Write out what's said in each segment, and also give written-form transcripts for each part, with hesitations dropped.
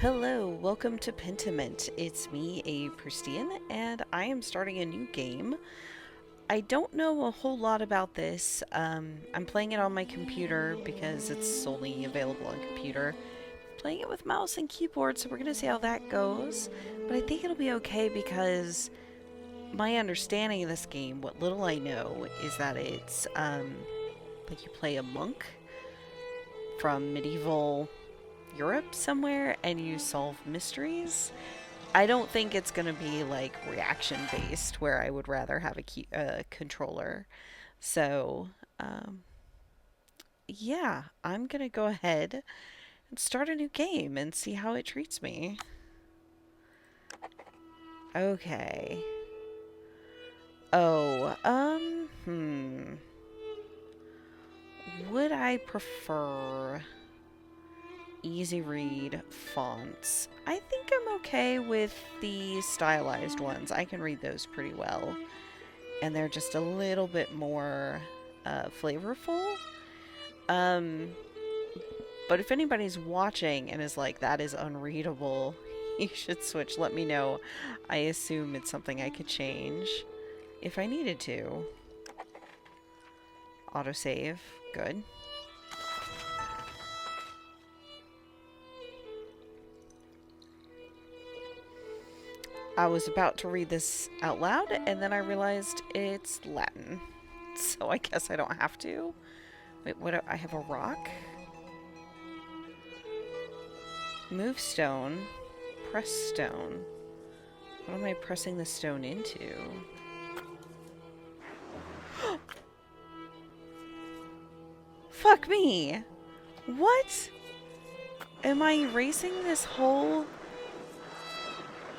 Hello, welcome to Pentiment. It's me, a Pristian, and I am starting a new game. I don't know a whole lot about this. I'm playing it on my computer because it's solely available on computer. Playing it with mouse and keyboard, so we're gonna see how that goes. But I think it'll be okay because my understanding of this game, what little I know, is that it's like you play a monk from medieval Europe somewhere and you solve mysteries. I don't think it's going to be like reaction based where I would rather have a controller. So, um, yeah, I'm going to go ahead and start a new game and see how it treats me. Okay. Oh, Would I prefer easy read fonts? I think I'm okay with the stylized ones. I can read those pretty well. And they're just a little bit more flavorful. Um, but if anybody's watching and is like, that is unreadable, you should switch. Let me know. I assume it's something I could change if I needed to. Autosave. Good. I was about to read this out loud, and then I realized it's Latin. So I guess I don't have to. Wait, what? I have a rock? Move stone. Press stone. What am I pressing the stone into? Fuck me! What? Am I erasing this whole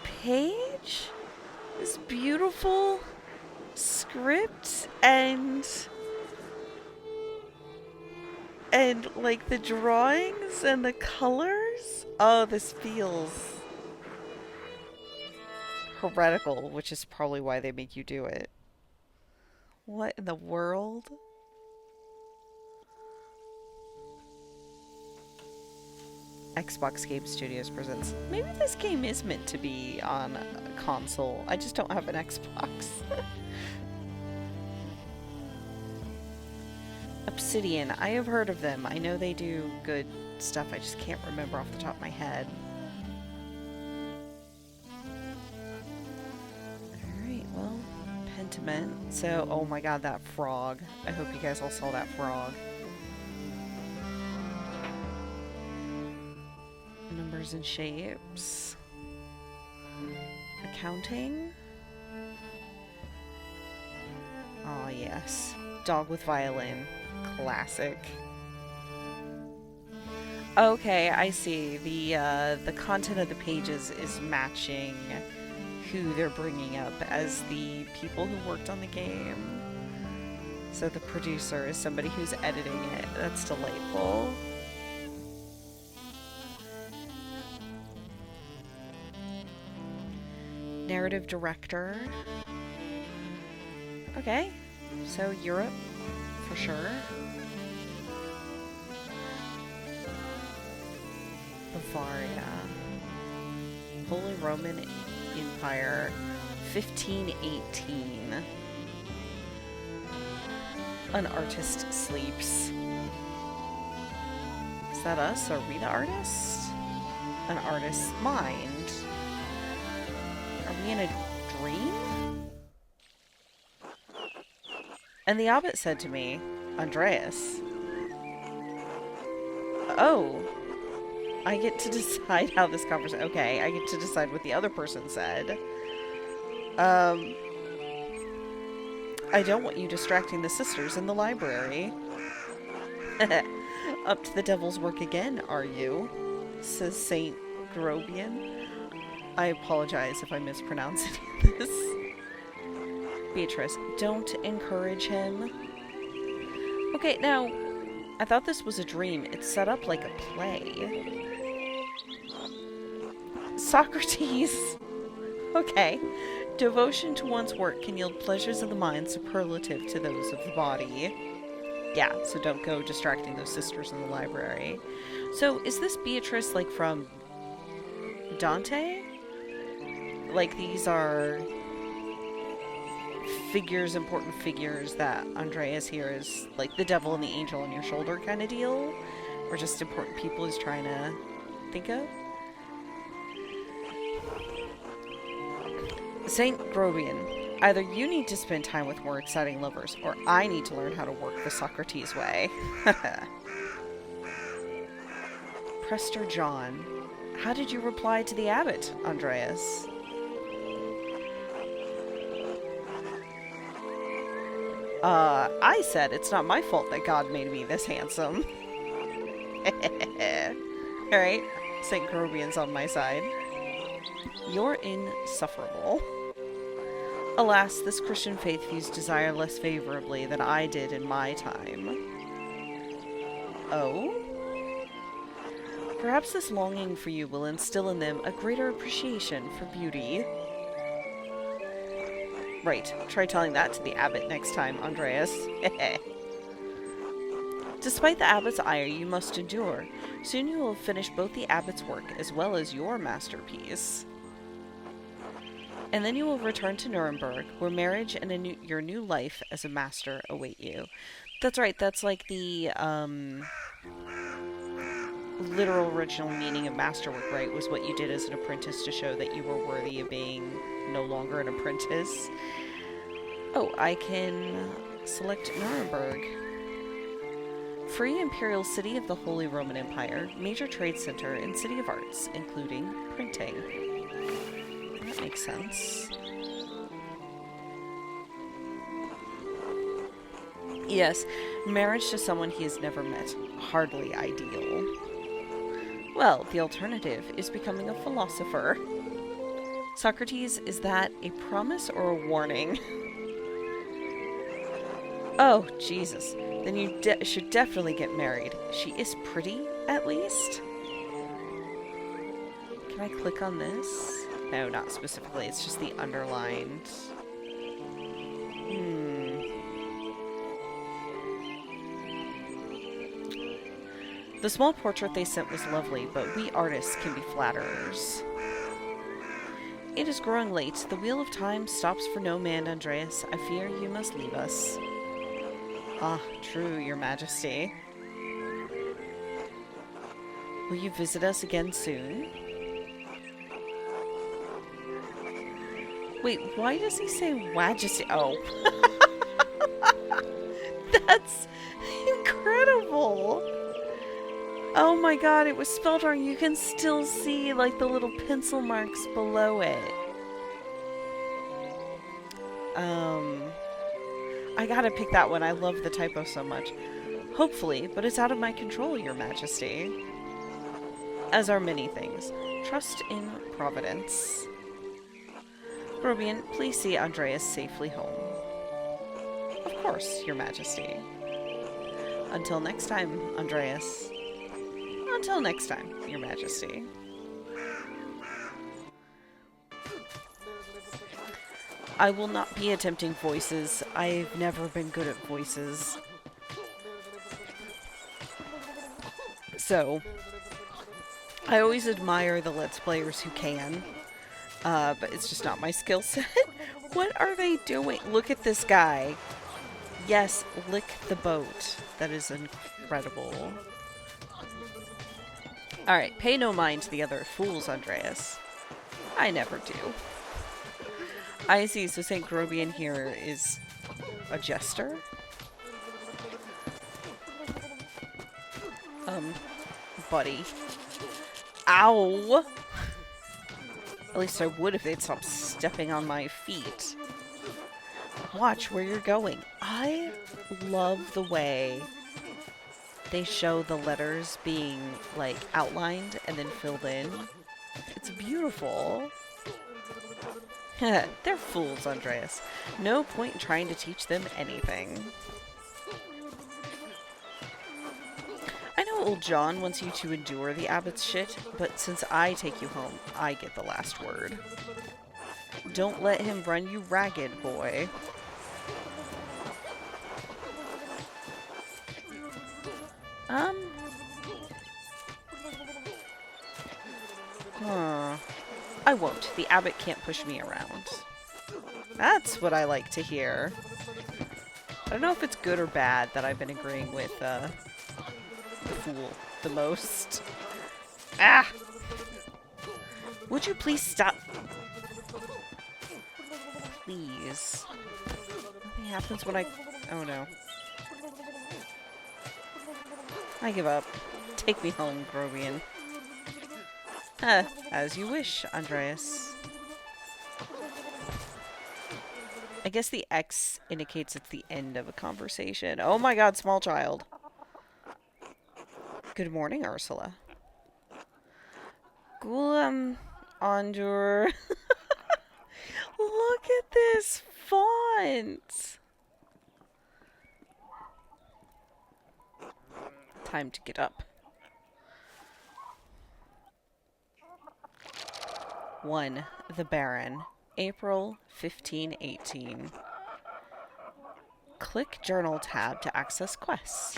page? This beautiful script and like the drawings and the colors? Oh, this feels heretical, which is probably why they make you do it. What in the world? Xbox Game Studios presents. Maybe this game is meant to be on a console. I just don't have an Xbox. Obsidian. I have heard of them. I know they do good stuff. I just can't remember off the top of my head. Alright, well, Pentiment. So, oh my god, that frog. I hope you guys all saw that frog. Numbers and shapes. Accounting. Oh yes. Dog with violin. Classic. Okay, I see. The content of the pages is matching who they're bringing up as the people who worked on the game. So the producer is somebody who's editing it. That's delightful. Narrative director. Okay, so Europe, for sure. Bavaria. Holy Roman Empire, 1518. An artist sleeps. Is that us? Are we the artist? An artist's mind. Are we in a dream? And the abbot said to me, Andreas. Oh, I get to decide how this conversation... Okay, I get to decide what the other person said. I don't want you distracting the sisters in the library. Up to the devil's work again, are you? Says Saint Grobian. I apologize if I mispronounce any of this. Beatrice, don't encourage him. Okay, now, I thought this was a dream. It's set up like a play. Socrates! Okay. Devotion to one's work can yield pleasures of the mind superlative to those of the body. Yeah, so don't go distracting those sisters in the library. So, is this Beatrice, like, from Dante? Like, these are figures, important figures that Andreas here is like the devil and the angel on your shoulder kind of deal? Or just important people he's trying to think of? Saint Grobian, either you need to spend time with more exciting lovers, or I need to learn how to work the Socrates way. Prester John, how did you reply to the abbot, Andreas? I said it's not my fault that God made me this handsome. Alright, St. Grobian's on my side. You're insufferable. Alas, this Christian faith views desire less favorably than I did in my time. Oh? Perhaps this longing for you will instill in them a greater appreciation for beauty. Right, try telling that to the abbot next time, Andreas. Despite the abbot's ire, you must endure. Soon you will finish both the abbot's work as well as your masterpiece. And then you will return to Nuremberg, where marriage and your new life as a master await you. That's right, that's like the literal original meaning of masterwork, right? Was what you did as an apprentice to show that you were worthy of being no longer an apprentice. Oh, I can select Nuremberg. Free imperial city of the Holy Roman Empire, major trade center, and city of arts, including printing. That makes sense. Yes, marriage to someone he has never met. Hardly ideal. Well, the alternative is becoming a philosopher. Socrates, is that a promise or a warning? Oh, Jesus. Then you should definitely get married. She is pretty, at least. Can I click on this? No, not specifically. It's just the underlined. The small portrait they sent was lovely, but we artists can be flatterers. It is growing late. The wheel of time stops for no man, Andreas. I fear you must leave us. Ah, true, your majesty. Will you visit us again soon? Wait, why does he say majesty? Oh. That's incredible. Oh my god, it was spelled wrong. You can still see, like, the little pencil marks below it. I gotta pick that one. I love the typo so much. Hopefully, but it's out of my control, your majesty. As are many things. Trust in Providence. Grobian, please see Andreas safely home. Of course, your majesty. Until next time, Andreas. Until next time, your majesty. I will not be attempting voices. I've never been good at voices. So, I always admire the Let's Players who can. But it's just not my skill set. What are they doing? Look at this guy. Yes, lick the boat. That is incredible. Alright, pay no mind to the other fools, Andreas. I never do. I see, so St. Grobian here is a jester? Buddy. Ow! At least I would if they'd stop stepping on my feet. Watch where you're going. I love the way they show the letters being, like, outlined and then filled in. It's beautiful. They're fools, Andreas. No point in trying to teach them anything. I know old John wants you to endure the abbot's shit, but since I take you home, I get the last word. Don't let him run you ragged, boy. Huh. I won't. The abbot can't push me around. That's what I like to hear. I don't know if it's good or bad that I've been agreeing with the fool the most. Ah! Would you please stop? Please. Nothing happens when I... Oh no. I give up. Take me home, Grovian. As you wish, Andreas. I guess the X indicates it's the end of a conversation. Oh my god, small child. Good morning, Ursula. Gulam Andur. Look at this font. Time to get up. 1. The Baron. April 1518. Click Journal tab to access quests.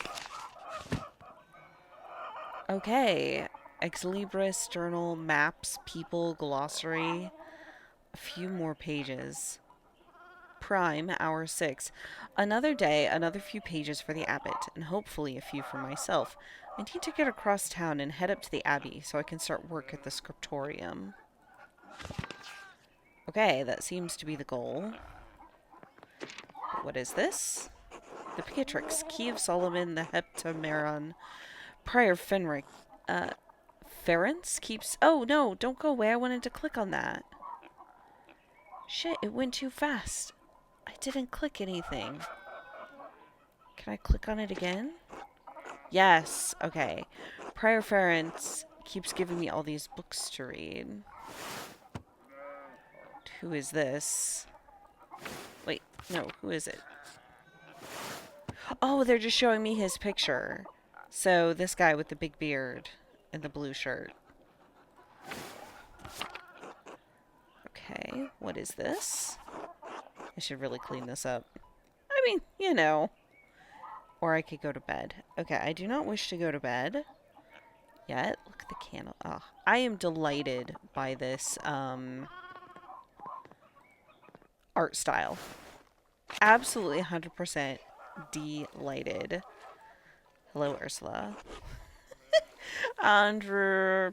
Okay. Ex Libris, Journal, Maps, People, Glossary. A few more pages. Prime, hour 6. Another day, another few pages for the abbot, and hopefully a few for myself. I need to get across town and head up to the abbey so I can start work at the scriptorium. Okay, that seems to be the goal. What is this? The Beatrix, Key of Solomon, the Heptameron, Prior Fenric. Ference keeps... Oh, no, don't go away. I wanted to click on that. Shit, it went too fast. I didn't click anything. Can I click on it again? Yes, okay. Prior Ference keeps giving me all these books to read. Who is this? Wait, no, who is it? Oh, they're just showing me his picture. So, this guy with the big beard and the blue shirt. Okay, what is this? I should really clean this up. I mean, you know. Or I could go to bed. Okay, I do not wish to go to bed yet. Look at the candle. Oh, I am delighted by this art style. Absolutely 100% delighted. Hello, Ursula. Andrew.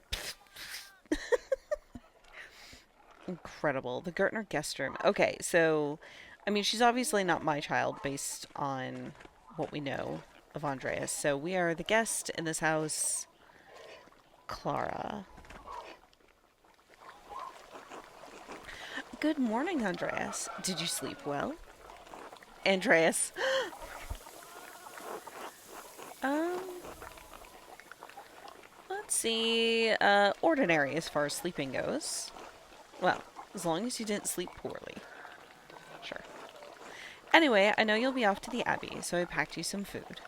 Incredible. The Gertner guest room. Okay, so, I mean, she's obviously not my child based on what we know of Andreas. So we are the guest in this house, Clara. Good morning, Andreas. Did you sleep well? Andreas. Let's see. Ordinary as far as sleeping goes. Well, as long as you didn't sleep poorly. Sure. Anyway, I know you'll be off to the Abbey, so I packed you some food.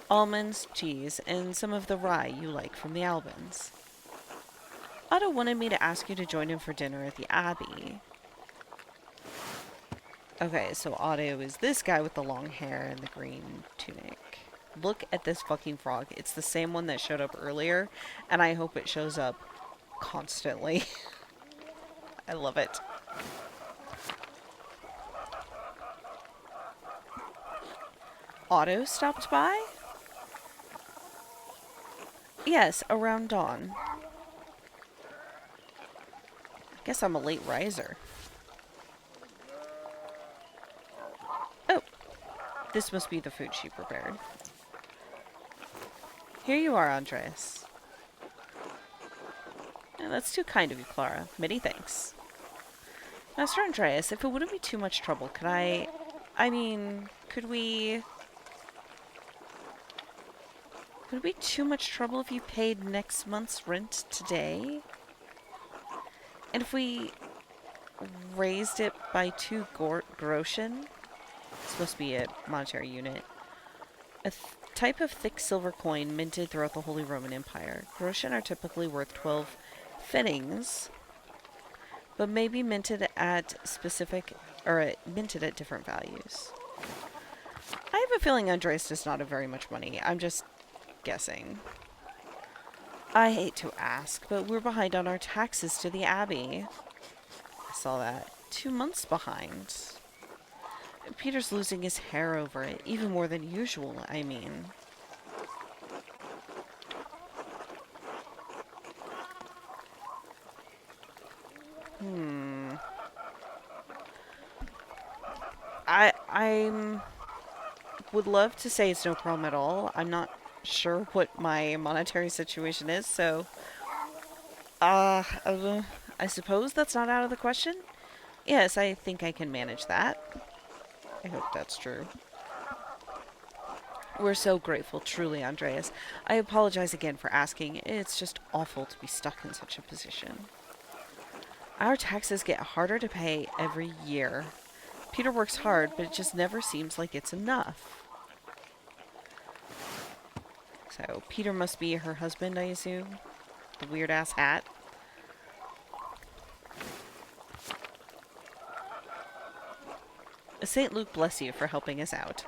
Almonds, cheese, and some of the rye you like from the Albans. Otto wanted me to ask you to join him for dinner at the Abbey. Okay, so Otto is this guy with the long hair and the green tunic. Look at this fucking frog. It's the same one that showed up earlier, and I hope it shows up constantly. I love it. Otto stopped by? Yes, around dawn. Guess I'm a late riser. Oh, this must be the food she prepared. Here you are, Andreas. Oh, that's too kind of you, Clara. Many thanks. Master Andreas, if it wouldn't be too much trouble, could we... Would it be too much trouble if you paid next month's rent today? And if we raised it by 2 groschen? It's supposed to be a monetary unit. A type of thick silver coin minted throughout the Holy Roman Empire. Groschen are typically worth 12 pfennigs, but may be minted at minted at different values. I have a feeling Andreas does not have very much money. I'm just guessing. I hate to ask, but we're behind on our taxes to the Abbey. I saw that. 2 months behind. Peter's losing his hair over it, even more than usual, I mean. Hmm. I'm would love to say it's no problem at all. I'm not sure what my monetary situation is, so uh, uh I suppose that's not out of the question. Yes, I think I can manage that. I hope that's true. We're so grateful, truly, Andreas. I apologize again for asking. It's just awful to be stuck in such a position. Our taxes get harder to pay every year. Peter works hard, but it just never seems like it's enough. So, Peter must be her husband, I assume? The weird-ass hat? St. Luke bless you for helping us out.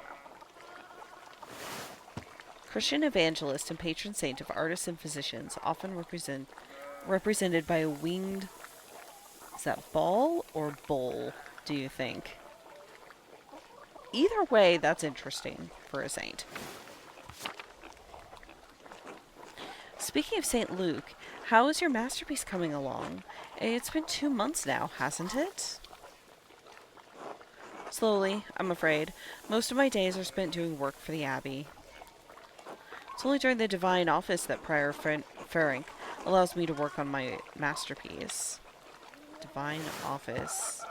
Christian evangelist and patron saint of artists and physicians, often represented by a winged... Is that ball or bowl, do you think? Either way, that's interesting for a saint. Speaking of St. Luke, how is your masterpiece coming along? It's been 2 months now, hasn't it? Slowly, I'm afraid. Most of my days are spent doing work for the Abbey. It's only during the divine office that Prior Ferenc allows me to work on my masterpiece. Divine office.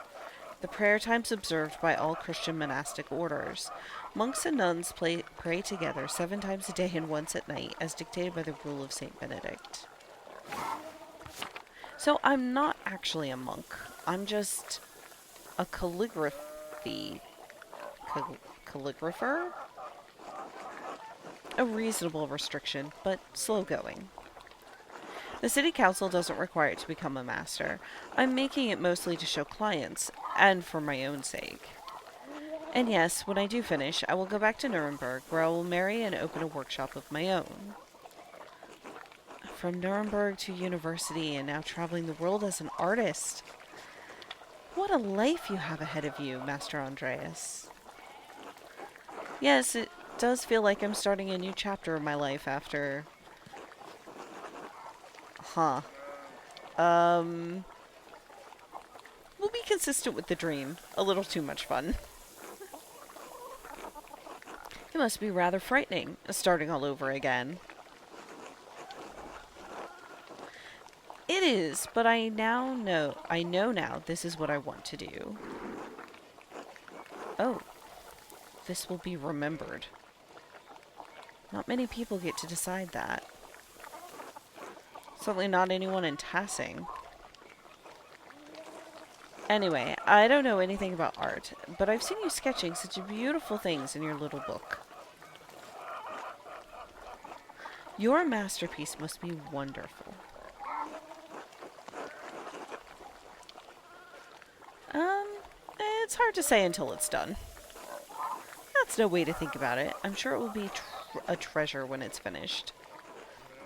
The prayer times observed by all Christian monastic orders. Monks and nuns pray together 7 times a day and once at night, as dictated by the rule of Saint Benedict. So I'm not actually a monk. I'm just a calligrapher? A reasonable restriction, but slow going. The city council doesn't require it to become a master. I'm making it mostly to show clients, and for my own sake. And yes, when I do finish, I will go back to Nuremberg, where I will marry and open a workshop of my own. From Nuremberg to university, and now traveling the world as an artist. What a life you have ahead of you, Master Andreas. Yes, it does feel like I'm starting a new chapter of my life after... Huh. We'll be consistent with the dream. A little too much fun. It must be rather frightening, starting all over again. It is, but I know now this is what I want to do. Oh. This will be remembered. Not many people get to decide that. Certainly not anyone in Tassing. Anyway, I don't know anything about art, but I've seen you sketching such beautiful things in your little book. Your masterpiece must be wonderful. It's hard to say until it's done. That's no way to think about it. I'm sure it will be a treasure when it's finished.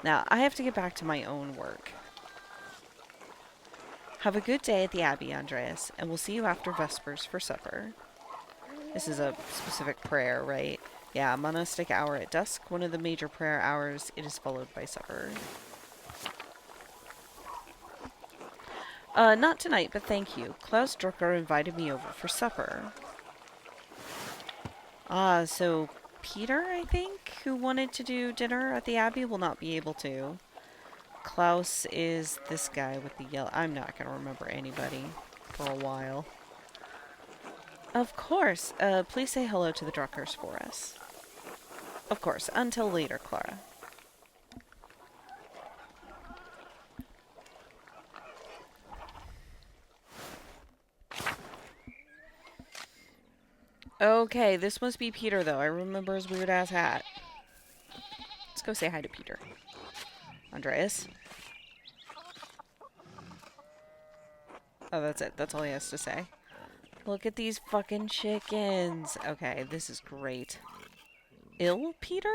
Now, I have to get back to my own work. Have a good day at the Abbey, Andreas, and we'll see you after Vespers for supper. This is a specific prayer, right? Yeah, monastic hour at dusk, one of the major prayer hours. It is followed by supper. Not tonight, but thank you. Klaus Drucker invited me over for supper. So Peter, I think, who wanted to do dinner at the Abbey, will not be able to. Klaus is this guy with the yellow... I'm not going to remember anybody for a while. Of course. Please say hello to the Druckers for us. Of course. Until later, Clara. Okay, this must be Peter, though. I remember his weird-ass hat. Let's go say hi to Peter. Andreas? Oh, that's it. That's all he has to say. Look at these fucking chickens. Okay, this is great. Ill, Peter?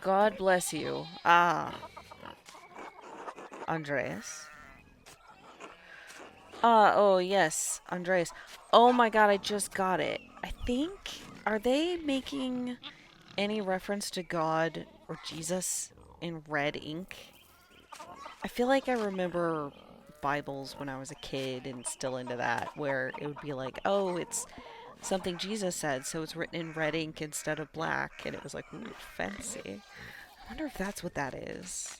God bless you. Ah, Andreas. Oh yes, Andreas. Oh my god, I just got it. I think, are they making any reference to God or Jesus in red ink? I feel like I remember Bibles when I was a kid and still into that, where it would be like, oh, it's something Jesus said, so it's written in red ink instead of black, and it was like, ooh, fancy. I wonder if that's what that is.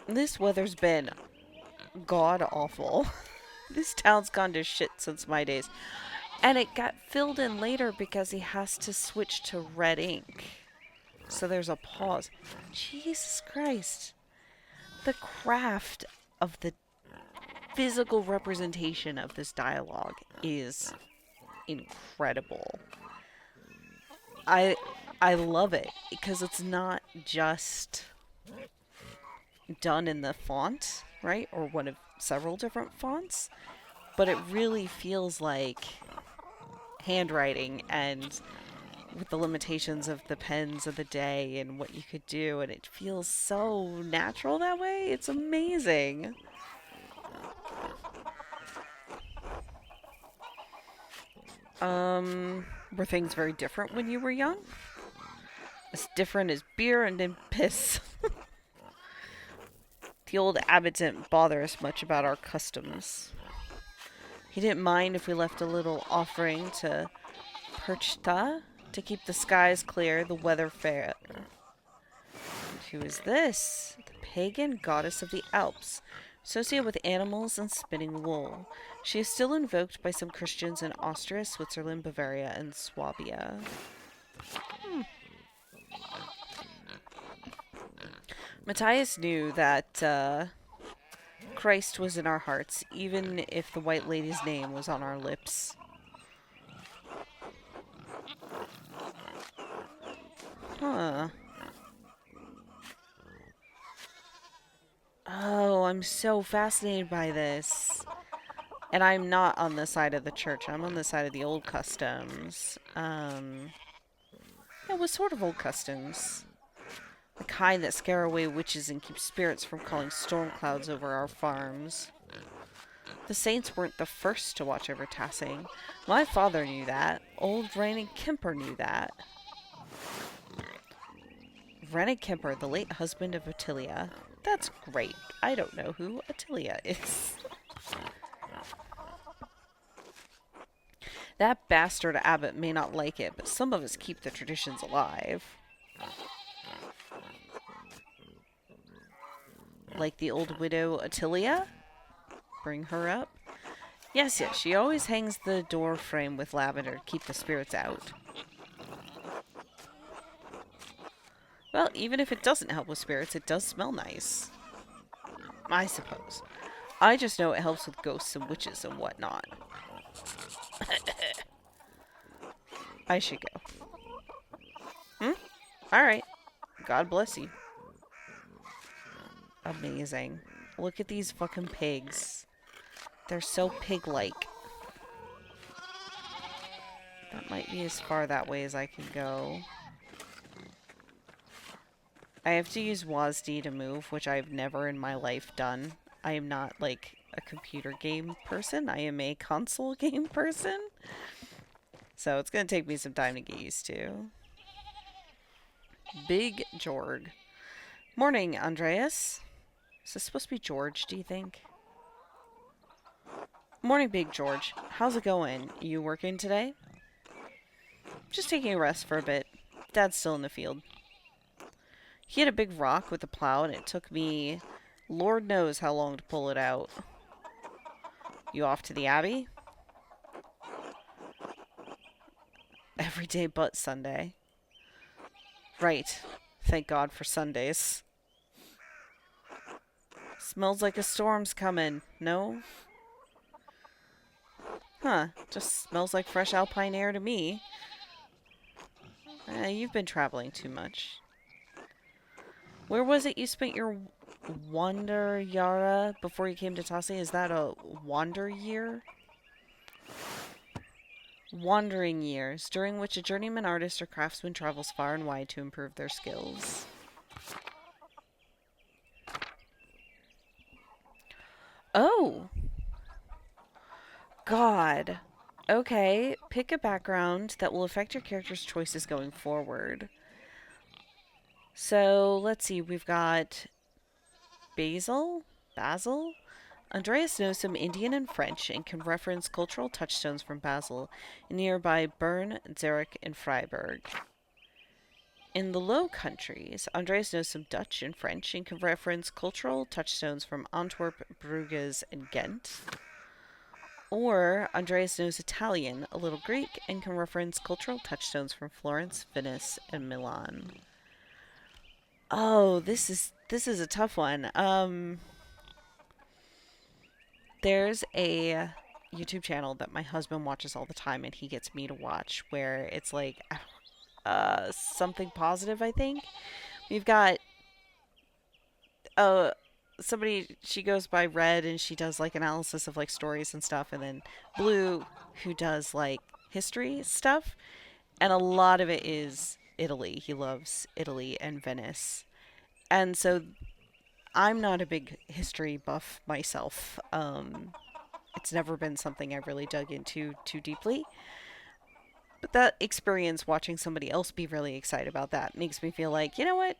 This weather's been god awful. This town's gone to shit since my days. And it got filled in later because he has to switch to red ink. So there's a pause. Jesus Christ. The craft of the physical representation of this dialogue is incredible. I I love it because it's not just done in the font, right? Or one of several different fonts, but it really feels like handwriting and with the limitations of the pens of the day and what you could do, and it feels so natural that way. It's amazing. Were things very different when you were young? As different as beer and then piss. The old abbot didn't bother us much about our customs. He didn't mind if we left a little offering to Perchta to keep the skies clear, the weather fair. Who is this? The pagan goddess of the Alps, associated with animals and spinning wool. She is still invoked by some Christians in Austria, Switzerland, Bavaria, and Swabia. Matthias knew that Christ was in our hearts, even if the White Lady's name was on our lips. Huh. Oh, I'm so fascinated by this. And I'm not on the side of the church. I'm on the side of the old customs. It was sort of old customs. The kind that scare away witches and keep spirits from calling storm clouds over our farms. The saints weren't the first to watch over Tassing. My father knew that. Old René Kemper knew that. René Kemper, the late husband of Attilia. That's great. I don't know who Attilia is. That bastard abbot may not like it, but some of us keep the traditions alive. Like the old widow Attilia? Bring her up. Yes, yes, she always hangs the door frame with lavender to keep the spirits out. Well, even if it doesn't help with spirits, it does smell nice. I suppose. I just know it helps with ghosts and witches and whatnot. I should go. Alright. God bless you. Amazing. Look at these fucking pigs. They're so pig-like. That might be as far that way as I can go. I have to use WASD to move, which I've never in my life done. I am not, like, a computer game person. I am a console game person. So it's going to take me some time to get used to. Big Jorg. Morning, Andreas. Is this supposed to be George, do you think? Morning, Big George. How's it going? You working today? Just taking a rest for a bit. Dad's still in the field. He had a big rock with a plow, and it took me Lord knows how long to pull it out. You off to the Abbey? Every day but Sunday. Right. Thank God for Sundays. Smells like a storm's coming. No? Huh. Just smells like fresh alpine air to me. You've been traveling too much. Where was it you spent your wander yara before you came to Tassi? Is that a wander year? Wandering years, during which a journeyman artist or craftsman travels far and wide to improve their skills. Oh, God. Okay, pick a background that will affect your character's choices going forward. So let's see, we've got Basil? Basil? Andreas knows some Indian and French and can reference cultural touchstones from Basel, nearby Bern, Zurich, and Freiburg. In the Low Countries, Andreas knows some Dutch and French and can reference cultural touchstones from Antwerp, Bruges, and Ghent. Or Andreas knows Italian, a little Greek, and can reference cultural touchstones from Florence, Venice, and Milan. Oh, this is a tough one. There's a YouTube channel that my husband watches all the time, and he gets me to watch where it's like something positive. I think we've got uh somebody, she goes by Red and she does like analysis of like stories and stuff, and then Blue, who does like history stuff, and a lot of it is Italy. He loves Italy and Venice. And so I'm not a big history buff myself. It's never been something I've really dug into too deeply. But that experience watching somebody else be really excited about that makes me feel like, you know what?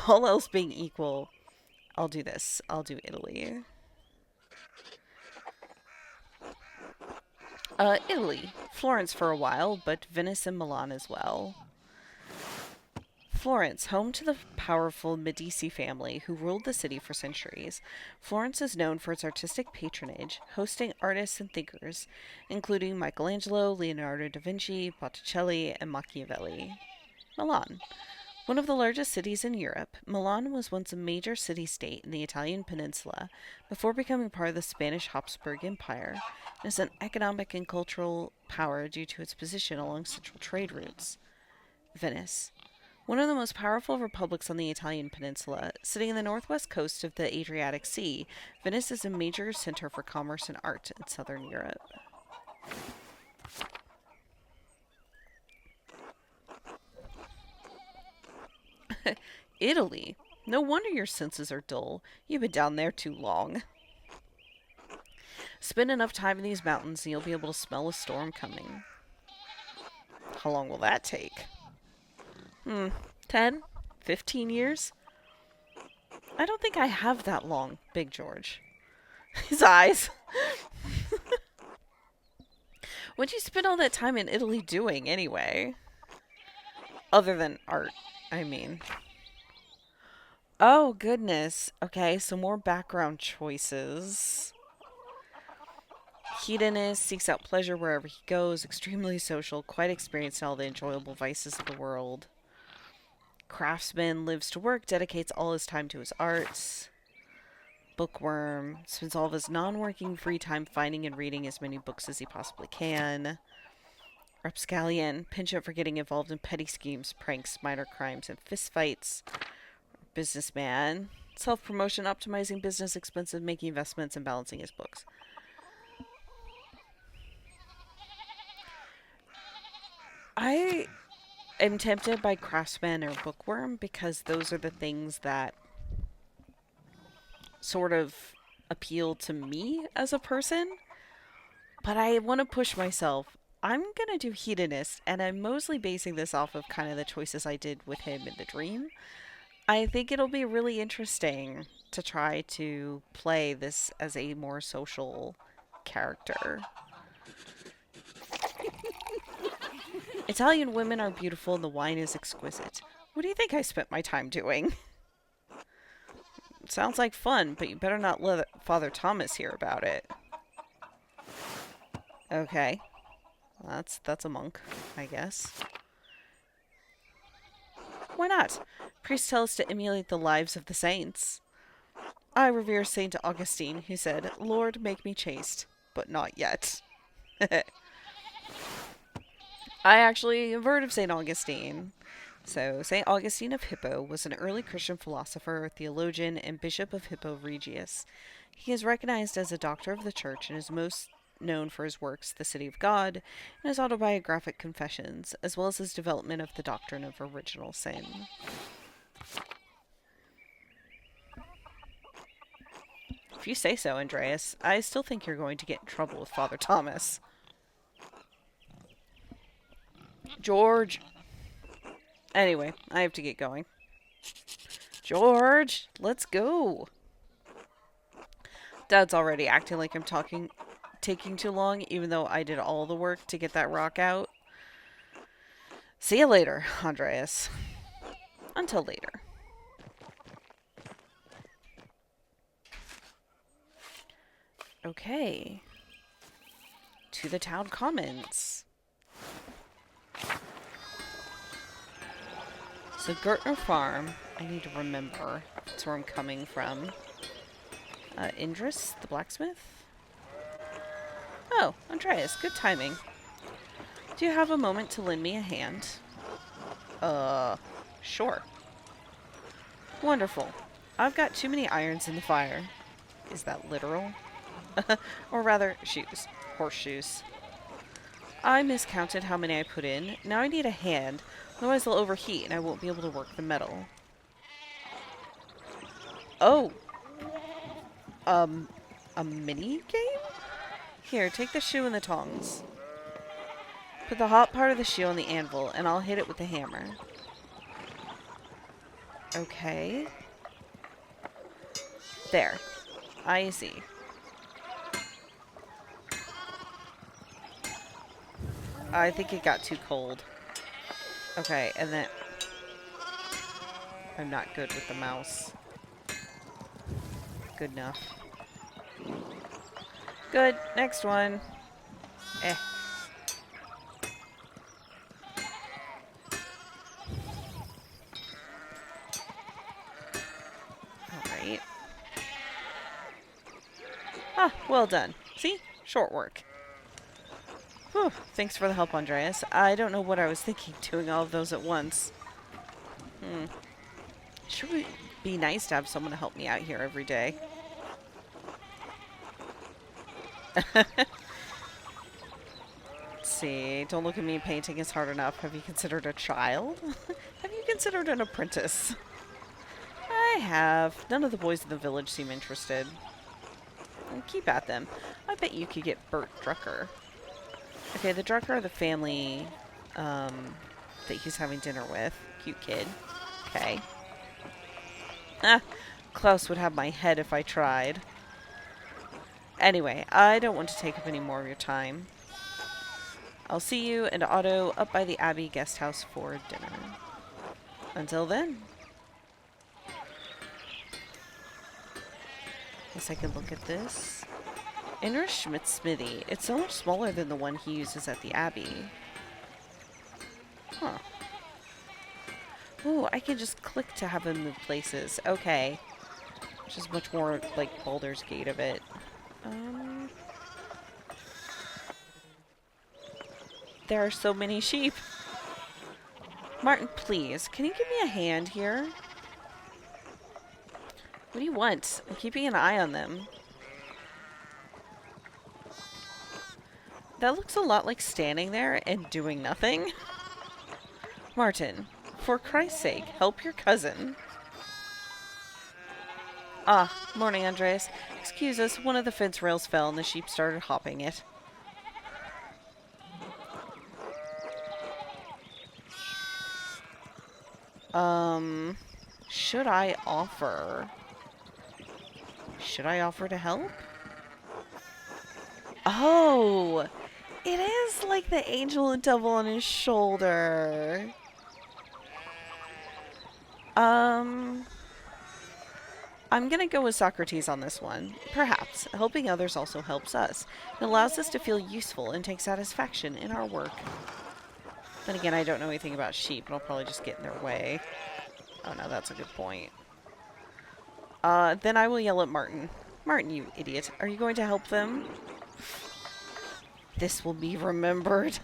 All else being equal, I'll do this. I'll do Italy. Italy. Florence for a while, but Venice and Milan as well. Florence, home to the powerful Medici family who ruled the city for centuries. Florence is known for its artistic patronage, hosting artists and thinkers, including Michelangelo, Leonardo da Vinci, Botticelli, and Machiavelli. Milan. One of the largest cities in Europe, Milan was once a major city-state in the Italian peninsula before becoming part of the Spanish Habsburg Empire, and is an economic and cultural power due to its position along central trade routes. Venice. One of the most powerful republics on the Italian peninsula, sitting in the northwest coast of the Adriatic Sea, Venice is a major center for commerce and art in southern Europe. Italy. No wonder your senses are dull. You've been down there too long. Spend enough time in these mountains and you'll be able to smell a storm coming. How long will that take? 10? 15 years? I don't think I have that long, Big George. His eyes. What'd you spend all that time in Italy doing, anyway? Other than art, I mean. Oh, goodness. Okay, so more background choices. Hedonist, seeks out pleasure wherever he goes, extremely social, quite experienced in all the enjoyable vices of the world. Craftsman, lives to work, dedicates all his time to his arts. Bookworm, spends all of his non-working free time finding and reading as many books as he possibly can. Rapscallion, penchant for getting involved in petty schemes, pranks, minor crimes, and fistfights. Businessman, self-promotion, optimizing business expenses, making investments, and balancing his books. I am tempted by Craftsman or Bookworm because those are the things that sort of appeal to me as a person. But I want to push myself. I'm going to do Hedonist, and I'm mostly basing this off of kind of the choices I did with him in the dream. I think it'll be really interesting to try to play this as a more social character. Italian women are beautiful and the wine is exquisite. What do you think I spent my time doing? Sounds like fun, but you better not let Father Thomas hear about it. Okay. That's a monk, I guess. Why not? Priests tell us to emulate the lives of the saints. I revere Saint Augustine, who said, Lord, make me chaste, but not yet. I actually have heard of St. Augustine. So, St. Augustine of Hippo was an early Christian philosopher, theologian, and bishop of Hippo Regius. He is recognized as a doctor of the church and is most known for his works The City of God and his autobiographic confessions, as well as his development of the doctrine of original sin. If you say so, Andreas, I still think you're going to get in trouble with Father Thomas. George! Anyway, I have to get going. George, let's go! Dad's already acting like I'm taking too long, even though I did all the work to get that rock out. See you later, Andreas. Until later. Okay. To the town commons. So Gertner Farm, I need to remember. That's where I'm coming from. Andreas, the blacksmith? Oh, Andreas, good timing. Do you have a moment to lend me a hand? Sure. Wonderful. I've got too many irons in the fire. Is that literal? Or rather, shoes. Horseshoes. I miscounted how many I put in. Now I need a hand, otherwise they'll overheat and I won't be able to work the metal. Oh! A mini game? Here, take the shoe and the tongs. Put the hot part of the shoe on the anvil, and I'll hit it with the hammer. Okay. There. I see. I think it got too cold. Okay, and then... I'm not good with the mouse. Good enough. Good. Next one. Eh. Alright. Ah, well done. See? Short work. Whew. Thanks for the help, Andreas. I don't know what I was thinking doing all of those at once. Sure would be nice to have someone to help me out here every day. Let's see. Don't look at me. Painting is hard enough. Have you considered a child? Have you considered an apprentice? I have. None of the boys in the village seem interested. Well, keep at them. I bet you could get Bert Drucker. Okay, the Drucker are the family that he's having dinner with. Cute kid. Okay. Ah, Klaus would have my head if I tried. Anyway, I don't want to take up any more of your time. I'll see you and Otto up by the Abbey guest house for dinner. Until then. Guess I can look at this. Inner Schmidt's smithy. It's so much smaller than the one he uses at the Abbey. Huh. Ooh, I can just click to have him move places. Okay. Which is much more like Baldur's Gate of it. There are so many sheep. Martin, please, can you give me a hand here? What do you want? I'm keeping an eye on them. That looks a lot like standing there and doing nothing. Martin, for Christ's sake, help your cousin. Ah, morning, Andreas. Excuse us, one of the fence rails fell and the sheep started hopping it. Should I offer? Should I offer to help? Oh! It is like the angel and devil on his shoulder. I'm gonna go with Socrates on this one. Perhaps. Helping others also helps us. It allows us to feel useful and take satisfaction in our work. Then again, I don't know anything about sheep, and I'll probably just get in their way. Oh no, that's a good point. Then I will yell at Martin. Martin, you idiot. Are you going to help them? This will be remembered.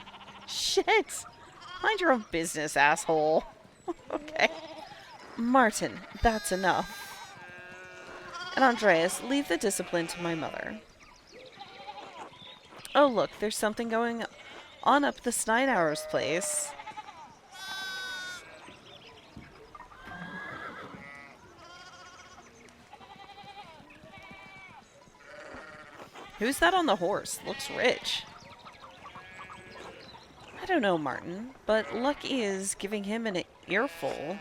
Shit! Mind your own business, asshole. Okay. Martin, that's enough. And Andreas, leave the discipline to my mother. Oh, look, there's something going on up the Snide place. Who's that on the horse? Looks rich. I don't know, Martin, but Lucky is giving him an earful.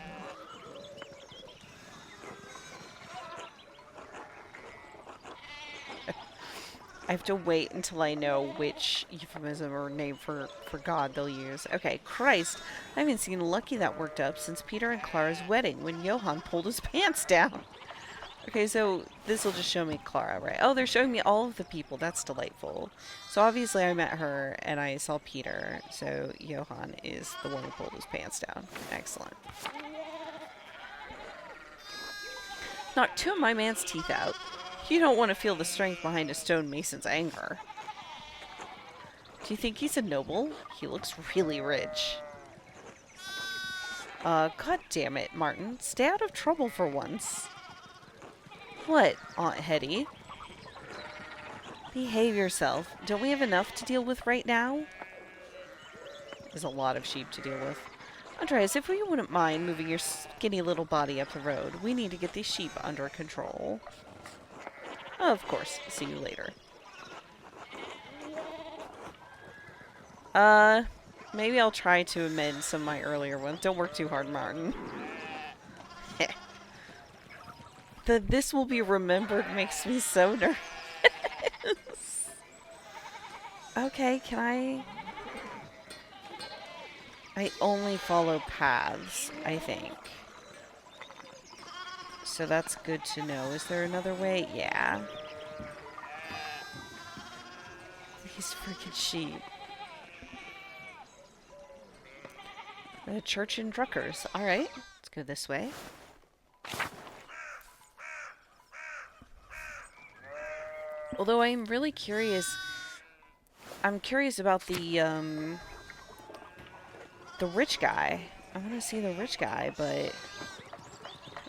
I have to wait until I know which euphemism or name for God they'll use. Okay, Christ, I haven't seen Lucky that worked up since Peter and Clara's wedding when Johann pulled his pants down. Okay, so this will just show me Clara, right? Oh, they're showing me all of the people. That's delightful. So obviously I met her and I saw Peter. So Johann is the one who pulled his pants down. Excellent. Knock two of my man's teeth out. You don't want to feel the strength behind a stonemason's anger. Do you think he's a noble? He looks really rich. God damn it, Martin. Stay out of trouble for once. What, Aunt Hetty? Behave yourself. Don't we have enough to deal with right now? There's a lot of sheep to deal with. Andreas, if you wouldn't mind moving your skinny little body up the road, we need to get these sheep under control. Of course. See you later. Maybe I'll try to amend some of my earlier ones. Don't work too hard, Martin. The "this will be remembered" makes me so nervous. Okay, can I only follow paths, I think. So that's good to know. Is there another way? Yeah. These freaking sheep. The church in Druckers. Alright, let's go this way. Although I'm really curious. I'm curious about the rich guy. I want to see the rich guy, but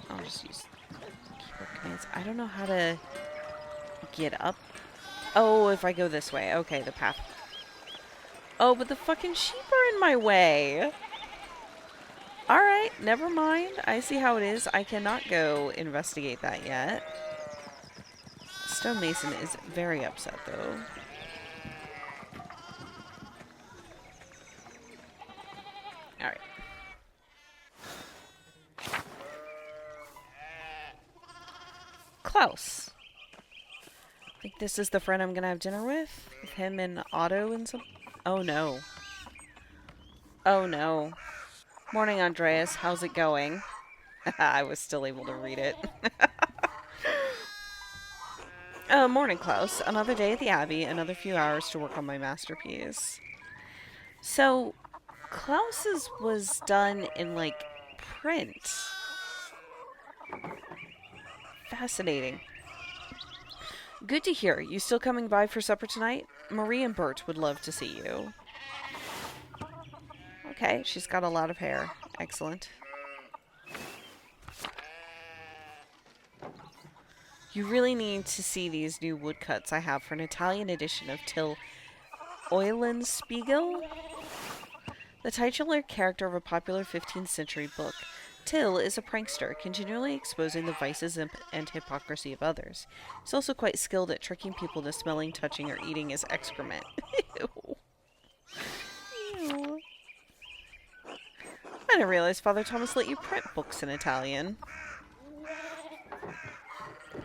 I'll just use keyboard commands. I don't know how to get up. Oh, if I go this way. Okay, the path. Oh, but the fucking sheep are in my way. Alright, never mind. I see how it is. I cannot go investigate that yet. Stonemason is very upset, though. Alright. Klaus. I think this is the friend I'm gonna have dinner with. With him and Otto and some... Oh, no. Oh, no. Morning, Andreas. How's it going? I was still able to read it. Morning, Klaus. Another day at the Abbey, another few hours to work on my masterpiece. So, Klaus's was done in, like, print. Fascinating. Good to hear. You still coming by for supper tonight? Marie and Bert would love to see you. Okay, she's got a lot of hair. Excellent. You really need to see these new woodcuts I have for an Italian edition of Till Eulenspiegel, the titular character of a popular 15th century book. Till is a prankster, continually exposing the vices and hypocrisy of others. He's also quite skilled at tricking people into smelling, touching, or eating his excrement. Ew. Ew. I didn't realize Father Thomas let you print books in Italian.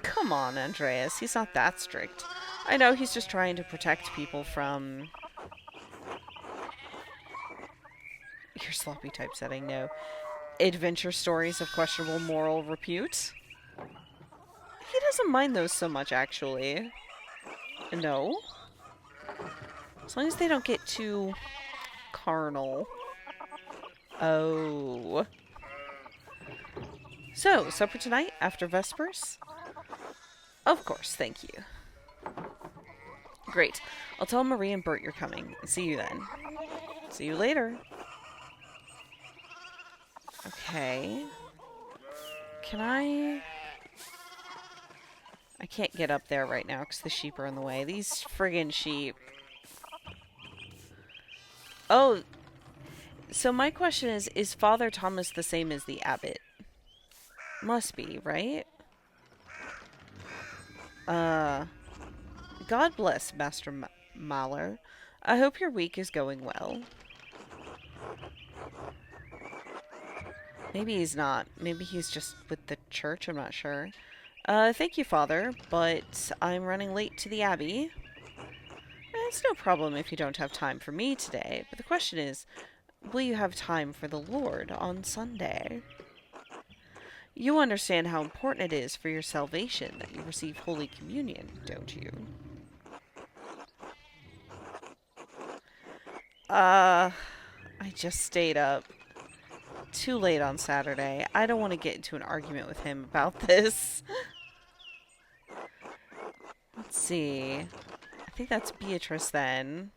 Come on, Andreas. He's not that strict. I know he's just trying to protect people from... Your sloppy typesetting, no. Adventure stories of questionable moral repute. He doesn't mind those so much, actually. No. As long as they don't get too carnal. Oh. So, supper tonight after Vespers? Of course, thank you. Great. I'll tell Marie and Bert you're coming. See you then. See you later. Okay. Can I can't get up there right now because the sheep are in the way. These friggin' sheep. Oh, so my question is Father Thomas the same as the abbot? Must be, right? Uh, God bless Master Mahler. I hope your week is going well. Maybe he's not. Maybe he's just with the church, I'm not sure. Thank you, Father, but I'm running late to the Abbey. It's no problem if you don't have time for me today, but the question is, will you have time for the Lord on Sunday? You understand how important it is for your salvation that you receive Holy Communion, don't you? Uh, I just stayed up too late on Saturday. I don't want to get into an argument with him about this. Let's see. I think that's Beatrice then.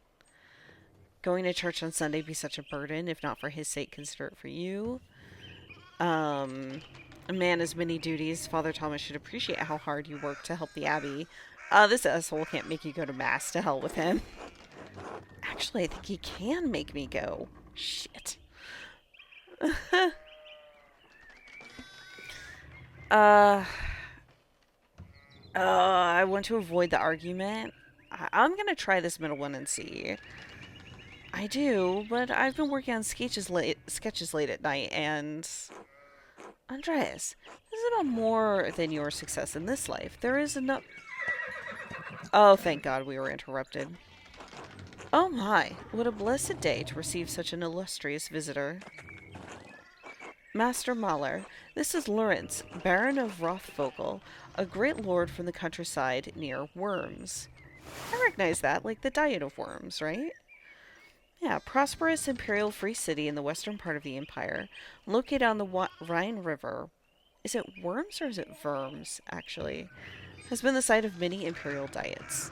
Going to church on Sunday be such a burden, if not for his sake, consider it for you. A man has many duties. Father Thomas should appreciate how hard you work to help the Abbey. This asshole can't make you go to Mass. To hell with him. Actually, I think he can make me go. Shit. uh, I want to avoid the argument. I'm gonna try this middle one and see. I do, but I've been working on sketches late at night, and Andreas, this is about more than your success in this life. There is enough. Oh, thank God we were interrupted. Oh my, what a blessed day to receive such an illustrious visitor. Master Mahler, this is Lorenz, Baron of Rothvogel, a great lord from the countryside near Worms. I recognize that, like the Diet of Worms, right? Yeah, prosperous imperial free city in the western part of the empire, located on the Rhine River. Is it Worms or is it Worms, actually? Has been the site of many imperial diets.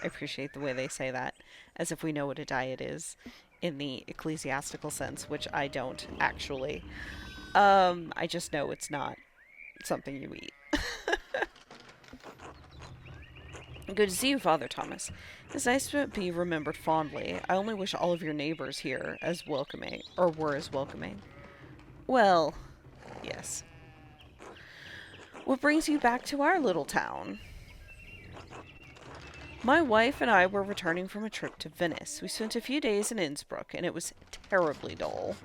I appreciate the way they say that, as if we know what a diet is in the ecclesiastical sense, which I don't actually. I just know it's not something you eat. Good to see you, Father Thomas. It's nice to be remembered fondly. I only wish all of your neighbors here as welcoming, or were as welcoming. Well, yes. What brings you back to our little town? My wife and I were returning from a trip to Venice. We spent a few days in Innsbruck, and it was terribly dull.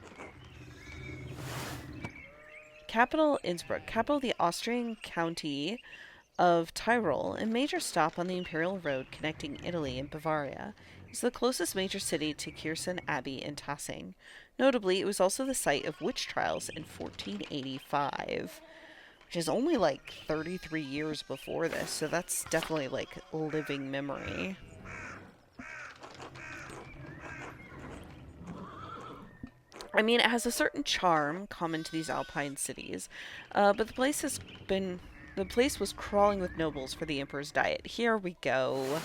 Capital Innsbruck, capital of the Austrian county of Tyrol, a major stop on the imperial road connecting Italy and Bavaria, is the closest major city to Kiersen Abbey in Tassing. Notably, it was also the site of witch trials in 1485, which is only like 33 years before this, so that's definitely like living memory. I mean, it has a certain charm common to these alpine cities, but the place was crawling with nobles for the emperor's diet. Here we go.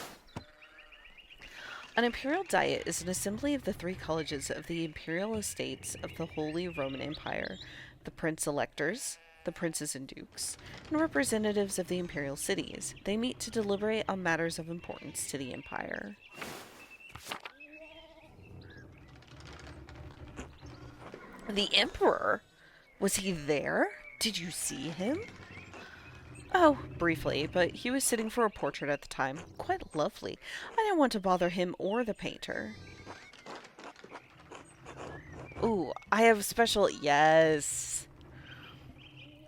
An imperial diet is an assembly of the three colleges of the imperial estates of the Holy Roman Empire, the prince-electors, the princes and dukes, and representatives of the imperial cities. They meet to deliberate on matters of importance to the empire. The emperor? Was he there? Did you see him? Oh, briefly, but he was sitting for a portrait at the time. Quite lovely. I didn't want to bother him or the painter. Ooh, I have special... Yes.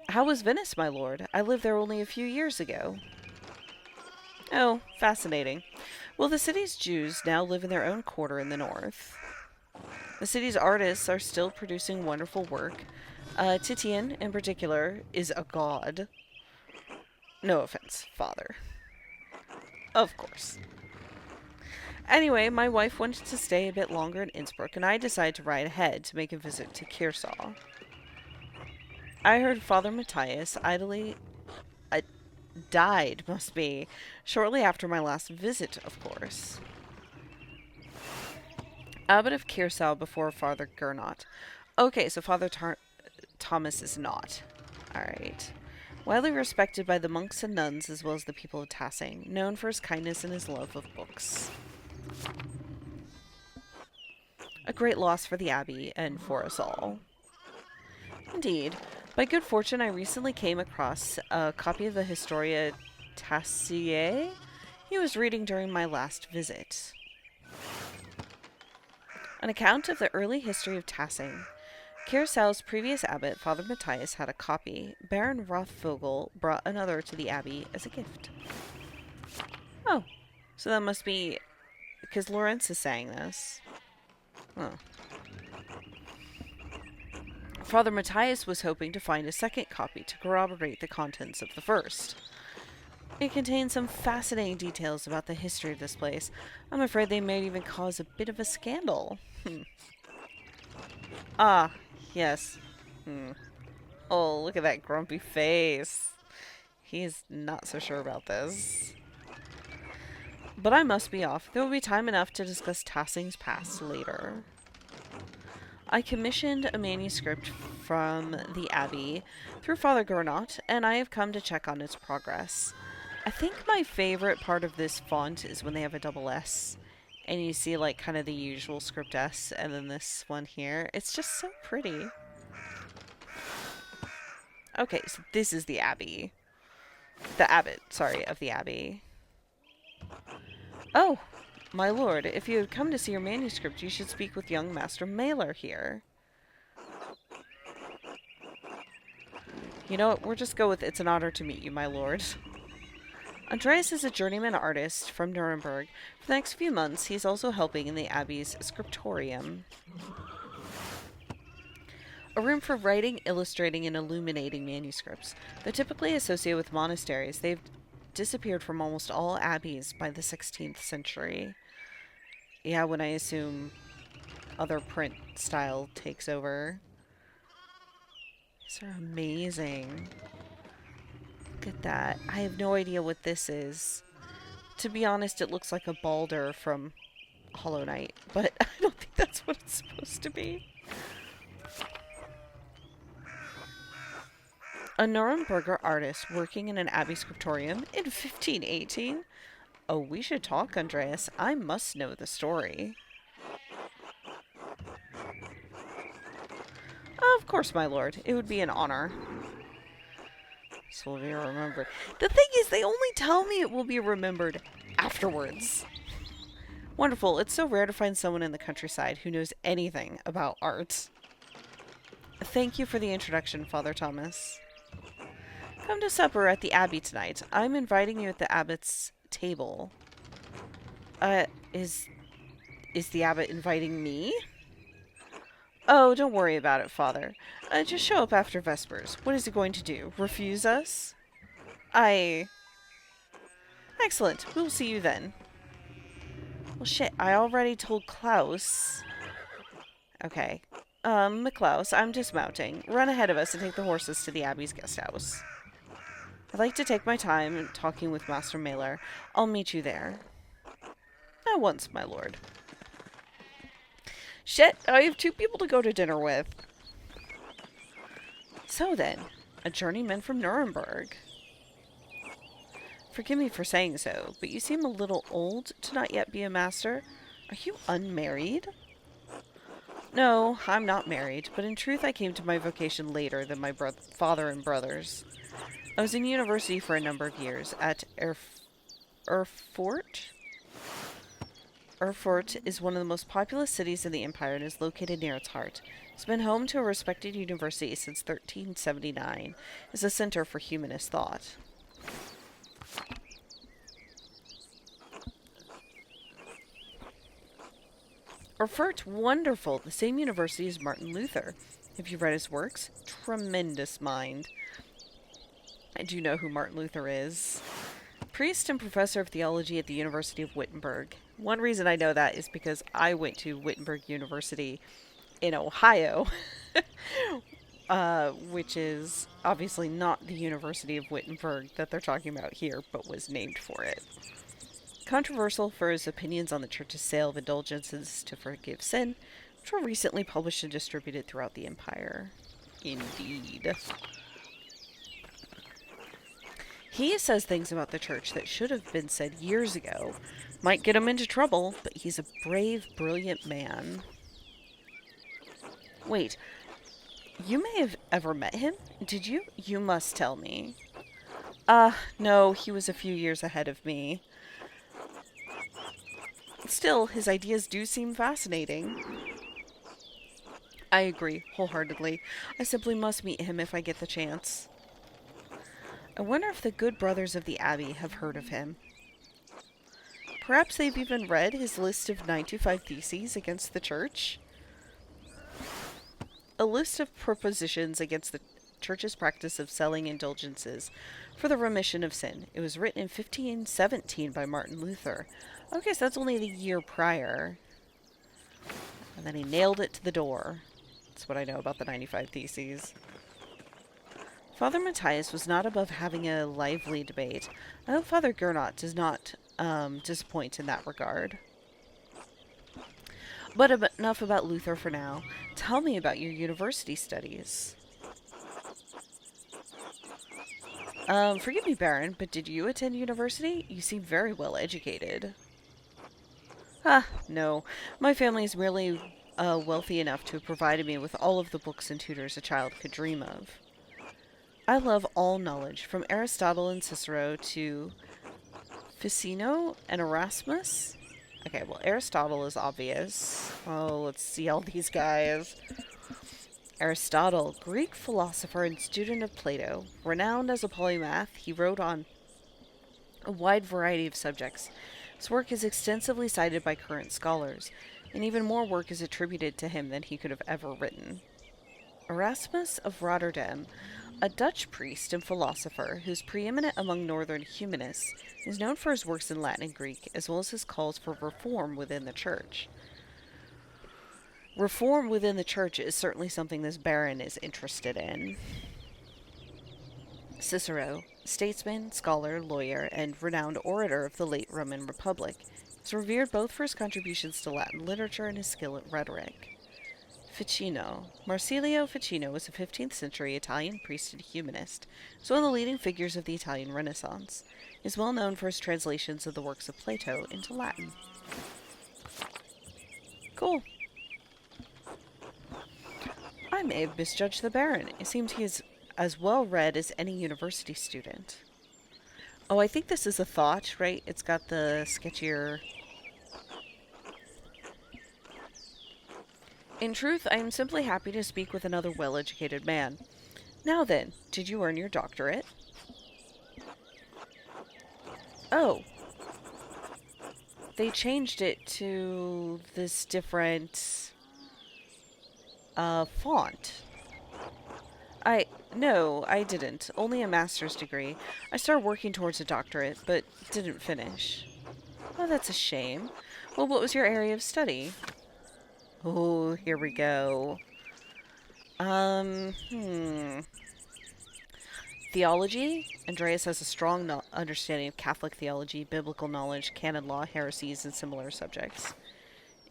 How was Venice, my lord? I lived there only a few years ago. Oh, fascinating. Well, the city's Jews now live in their own quarter in the north. The city's artists are still producing wonderful work. Titian, in particular, is a god. No offense, father. Of course. Anyway, my wife wanted to stay a bit longer in Innsbruck, and I decided to ride ahead to make a visit to Kearsarge. I heard Father Matthias idly died, must be, shortly after my last visit, of course. Abbot of Kearsarge before Father Gernot. Okay, so Father Thomas is not. Alright. Widely respected by the monks and nuns as well as the people of Tassing, known for his kindness and his love of books. great loss for the Abbey and for us all. Indeed. By good fortune, I recently came across a copy of the Historia Tassier he was reading during my last visit. An account of the early history of Tassing. Carousel's previous abbot, Father Matthias, had a copy. Baron Rothvogel brought another to the abbey as a gift. Oh, so that must be because Lawrence is saying this. Oh. Father Matthias was hoping to find a second copy to corroborate the contents of the first. It contains some fascinating details about the history of this place. I'm afraid they may even cause a bit of a scandal. Ah, yes. Oh, look at that grumpy face. He's not so sure about this. But I must be off. There will be time enough to discuss Tassing's past later. I commissioned a manuscript from the Abbey through Father Gurnot, and I have come to check on its progress. I think my favorite part of this font is when they have a double S, and you see like kind of the usual script S, and then this one here. It's just so pretty. Okay, so this is the Abbey. The abbot, sorry, of the Abbey. Oh, my lord, if you had come to see your manuscript, you should speak with young Master Mailer here. You know what, we'll just go with it's an honor to meet you, my lord. Andreas is a journeyman artist from Nuremberg. For the next few months, he's also helping in the Abbey's scriptorium. A room for writing, illustrating, and illuminating manuscripts. They're typically associated with monasteries. They've disappeared from almost all abbeys by the 16th century. Yeah, when I assume other print style takes over. These are amazing. Look at that. I have no idea what this is. To be honest, it looks like a Balder from Hollow Knight, but I don't think that's what it's supposed to be. A Nuremberger artist working in an abbey scriptorium in 1518? Oh, we should talk, Andreas. I must know the story. Of course, my lord. It would be an honor. This will be remembered. The thing is, they only tell me it will be remembered afterwards. Wonderful. It's so rare to find someone in the countryside who knows anything about art. Thank you for the introduction, Father Thomas. Come to supper at the Abbey tonight. I'm inviting you at the Abbot's table. Is the Abbot inviting me? Oh, don't worry about it, Father. Just show up after Vespers. What is he going to do? Refuse us? Excellent. We'll see you then. Well, shit. I already told Klaus. Okay. Klaus, I'm dismounting. Run ahead of us and take the horses to the Abbey's guest house. I'd like to take my time talking with Master Mailer. I'll meet you there. At once, my lord. Shit, I have 2 people to go to dinner with. So then, a journeyman from Nuremberg. Forgive me for saying so, but you seem a little old to not yet be a master. Are you unmarried? No, I'm not married, but in truth I came to my vocation later than my father and brothers. I was in university for a number of years at Erfurt. Erfurt is one of the most populous cities in the empire and is located near its heart. It's been home to a respected university since 1379. It's a center for humanist thought. Erfurt, wonderful. The same university as Martin Luther. Have you read his works? Tremendous mind. And do you know who Martin Luther is? Priest and professor of theology at the University of Wittenberg. One reason I know that is because I went to Wittenberg University in Ohio, which is obviously not the University of Wittenberg that they're talking about here, but was named for it. Controversial for his opinions on the Church's sale of indulgences to forgive sin, which were recently published and distributed throughout the empire. Indeed. He says things about the church that should have been said years ago. Might get him into trouble, but he's a brave, brilliant man. Wait, you may have ever met him? Did you? You must tell me. No, he was a few years ahead of me. Still, his ideas do seem fascinating. I agree, wholeheartedly. I simply must meet him if I get the chance. I wonder if the good brothers of the Abbey have heard of him. Perhaps they've even read his list of 95 theses against the church? A list of propositions against the church's practice of selling indulgences for the remission of sin. It was written in 1517 by Martin Luther. Okay, so that's only the year prior. And then he nailed it to the door. That's what I know about the 95 Theses. Father Matthias was not above having a lively debate. I hope Father Gernot does not disappoint in that regard. But enough about Luther for now. Tell me about your university studies. Forgive me, Baron, but did you attend university? You seem very well educated. No. My family is merely wealthy enough to have provided me with all of the books and tutors a child could dream of. I love all knowledge, from Aristotle and Cicero to Ficino and Erasmus. Okay, well, Aristotle is obvious. Oh, let's see all these guys. Aristotle, Greek philosopher and student of Plato. Renowned as a polymath, he wrote on a wide variety of subjects. His work is extensively cited by current scholars, and even more work is attributed to him than he could have ever written. Erasmus of Rotterdam, a Dutch priest and philosopher who is preeminent among northern humanists, is known for his works in Latin and Greek, as well as his calls for reform within the church. Reform within the church is certainly something this baron is interested in. Cicero, statesman, scholar, lawyer, and renowned orator of the late Roman Republic, is revered both for his contributions to Latin literature and his skill at rhetoric. Ficino. Marsilio Ficino was a 15th century Italian priest and humanist. He was one of the leading figures of the Italian Renaissance. He is well known for his translations of the works of Plato into Latin. Cool. I may have misjudged the Baron. It seems he is as well read as any university student. Oh, I think this is a thought, right? It's got the sketchier... In truth, I am simply happy to speak with another well-educated man. Now then, did you earn your doctorate? Oh. They changed it to this different... font. No, I didn't. Only a master's degree. I started working towards a doctorate, but didn't finish. Oh, that's a shame. Well, what was your area of study? Oh, here we go. Theology? Andreas has a strong understanding of Catholic theology, biblical knowledge, canon law, heresies, and similar subjects.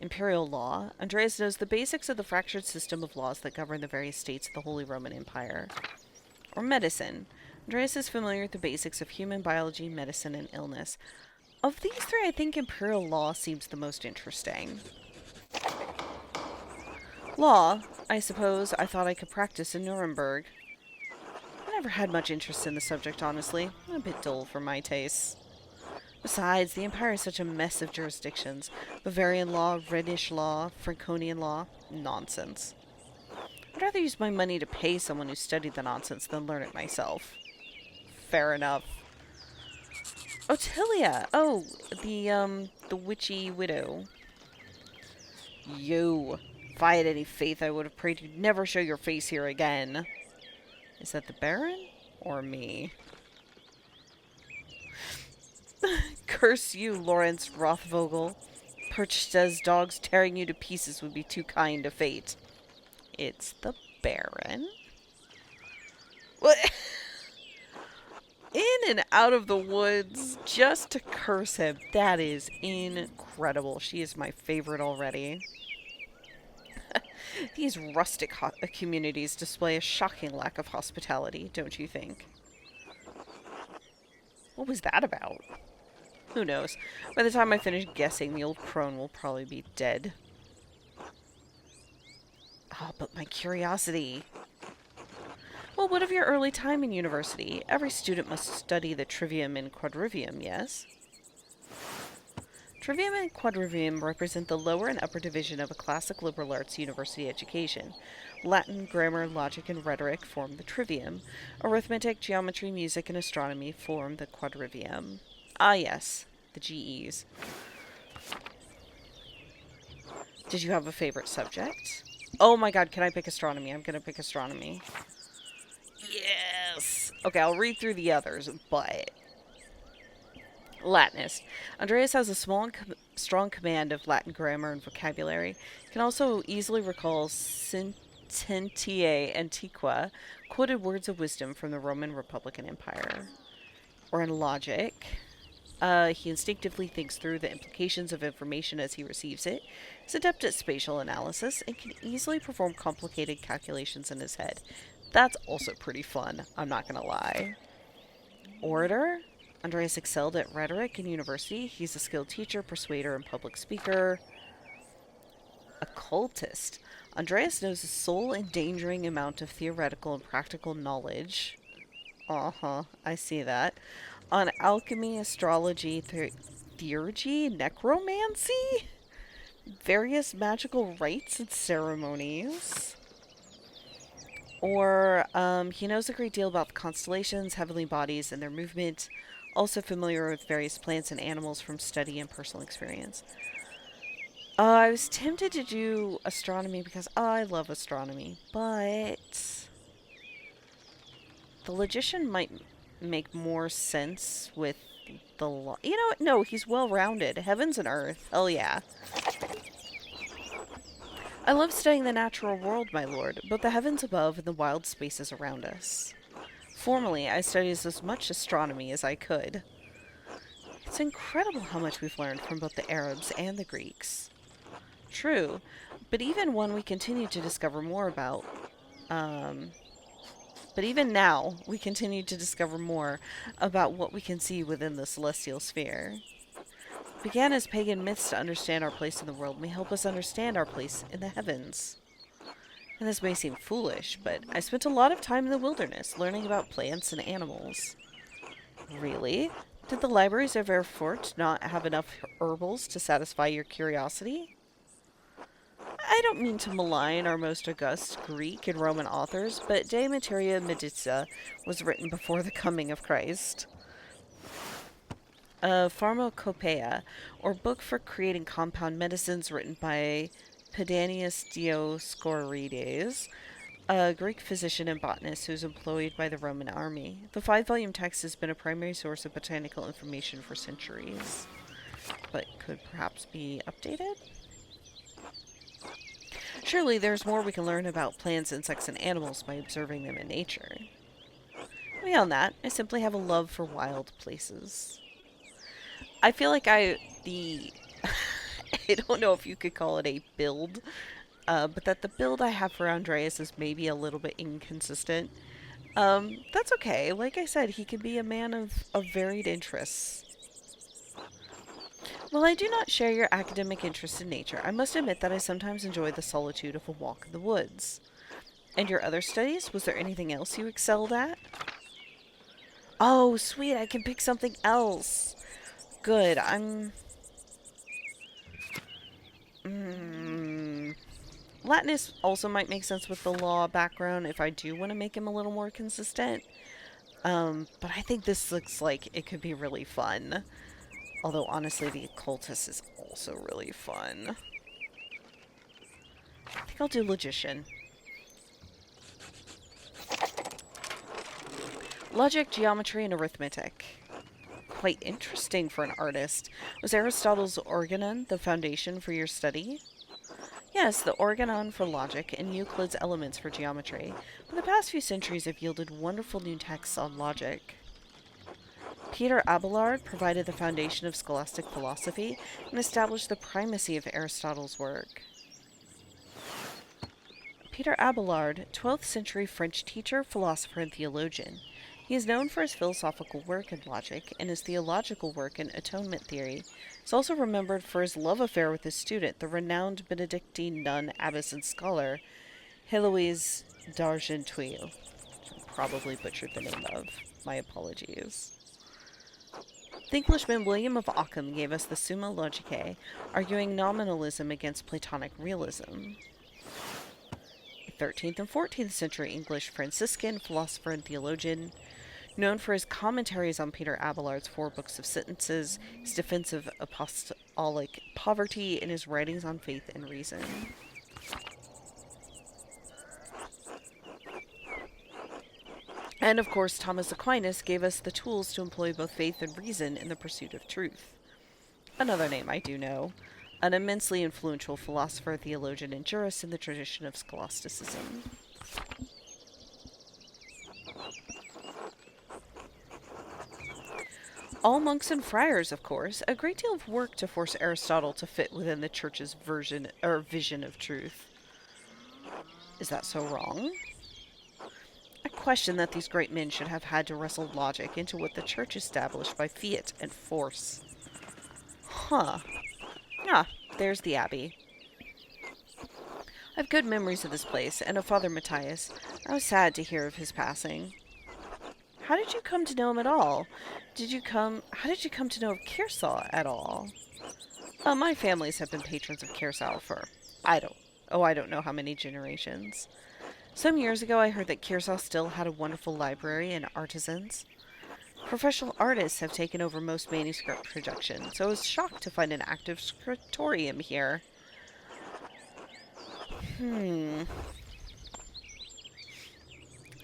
Imperial law. Andreas knows the basics of the fractured system of laws that govern the various states of the Holy Roman Empire. Or medicine. Andreas is familiar with the basics of human biology, medicine, and illness. Of these three, I think Imperial law seems the most interesting. Law, I suppose I thought I could practice in Nuremberg. I never had much interest in the subject, honestly. A bit dull for my tastes. Besides, the Empire is such a mess of jurisdictions. Bavarian law, Rhenish law, Franconian law. Nonsense. I'd rather use my money to pay someone who studied the nonsense than learn it myself. Fair enough. Ottilia! Oh, the witchy widow. Yo. If I had any faith, I would have prayed you'd never show your face here again. Is that the Baron? Or me? Curse you, Lawrence Rothvogel. Perched as dogs, tearing you to pieces would be too kind to fate. It's the Baron? What? In and out of the woods just to curse him. That is incredible. She is my favorite already. These rustic communities display a shocking lack of hospitality, don't you think? What was that about? Who knows? By the time I finish guessing, the old crone will probably be dead. Ah, but my curiosity. Well, what of your early time in university? Every student must study the trivium and quadrivium, yes? Trivium and quadrivium represent the lower and upper division of a classic liberal arts university education. Latin, grammar, logic, and rhetoric form the trivium. Arithmetic, geometry, music, and astronomy form the quadrivium. Ah, yes, the GEs. Did you have a favorite subject? Oh my god, can I pick astronomy? I'm gonna pick astronomy. Yes! Okay, I'll read through the others, but Latinist. Andreas has a strong command of Latin grammar and vocabulary. Can also easily recall Sententiae Antiqua, quoted words of wisdom from the Roman Republican Empire. Or in logic, he instinctively thinks through the implications of information as he receives it, is adept at spatial analysis, and can easily perform complicated calculations in his head. That's also pretty fun, I'm not gonna lie. Orator. Andreas excelled at rhetoric in university. He's a skilled teacher, persuader, and public speaker. Occultist. Andreas knows a soul-endangering amount of theoretical and practical knowledge. I see that. On alchemy, astrology, theurgy, necromancy, various magical rites and ceremonies. Or he knows a great deal about the constellations, heavenly bodies, and their movement. Also familiar with various plants and animals from study and personal experience. I was tempted to do astronomy because I love astronomy, but the logician might make more sense with the you know what? No, he's well-rounded. Heavens and earth. Hell yeah. I love studying the natural world, my lord, both the heavens above and the wild spaces around us. Formerly, I studied as much astronomy as I could. It's incredible how much we've learned from both the Arabs and the Greeks. True, but even when we continue to discover more about, but even now, we continue to discover more about what we can see within the celestial sphere. Began as pagan myths to understand our place in the world may help us understand our place in the heavens. And this may seem foolish, but I spent a lot of time in the wilderness learning about plants and animals. Really? Did the libraries of Erfurt not have enough herbals to satisfy your curiosity? I don't mean to malign our most august Greek and Roman authors, but De Materia Medica was written before the coming of Christ. A Pharmacopoeia, or book for creating compound medicines written by Pedanius Dioscorides, a Greek physician and botanist who was employed by the Roman army. The 5-volume text has been a primary source of botanical information for centuries, but could perhaps be updated? Surely there's more we can learn about plants, insects, and animals by observing them in nature. Beyond that, I simply have a love for wild places. I feel like I don't know if you could call it a build, but that the build I have for Andreas is maybe a little bit inconsistent. That's okay. Like I said, he can be a man of varied interests. While I do not share your academic interest in nature, I must admit that I sometimes enjoy the solitude of a walk in the woods. And your other studies? Was there anything else you excelled at? Oh, sweet, I can pick something else. Good, Latinist also might make sense with the law background if I do want to make him a little more consistent. But I think this looks like it could be really fun. Although, honestly, the occultist is also really fun. I think I'll do logician. Logic, geometry, and arithmetic. Quite interesting for an artist. Was Aristotle's Organon the foundation for your study? Yes, the Organon for logic and Euclid's Elements for geometry. For the past few centuries have yielded wonderful new texts on logic. Peter Abelard provided the foundation of scholastic philosophy and established the primacy of Aristotle's work. Peter Abelard, 12th century French teacher, philosopher, and theologian. He is known for his philosophical work in logic and his theological work in atonement theory. He is also remembered for his love affair with his student, the renowned Benedictine nun, abbess, and scholar, Heloise d'Argenteuil. Probably butchered the name of. My apologies. The Englishman William of Ockham gave us the Summa Logicae, arguing nominalism against Platonic realism. A 13th and 14th century English Franciscan philosopher and theologian, known for his commentaries on Peter Abelard's four books of sentences, his defense of apostolic poverty, and his writings on faith and reason. And of course, Thomas Aquinas gave us the tools to employ both faith and reason in the pursuit of truth. Another name I do know, an immensely influential philosopher, theologian, and jurist in the tradition of scholasticism. All monks and friars, of course, a great deal of work to force Aristotle to fit within the church's version or vision of truth. Is that so wrong? I question that these great men should have had to wrestle logic into what the church established by fiat and force. Huh. Ah, there's the abbey. I have good memories of this place and of Father Matthias. I was sad to hear of his passing. How did you come to know him at all? How did you come to know of Kearsarge at all? My families have been patrons of Kearsarge for, I don't know how many generations. Some years ago I heard that Kearsarge still had a wonderful library and artisans. Professional artists have taken over most manuscript production, so I was shocked to find an active scriptorium here.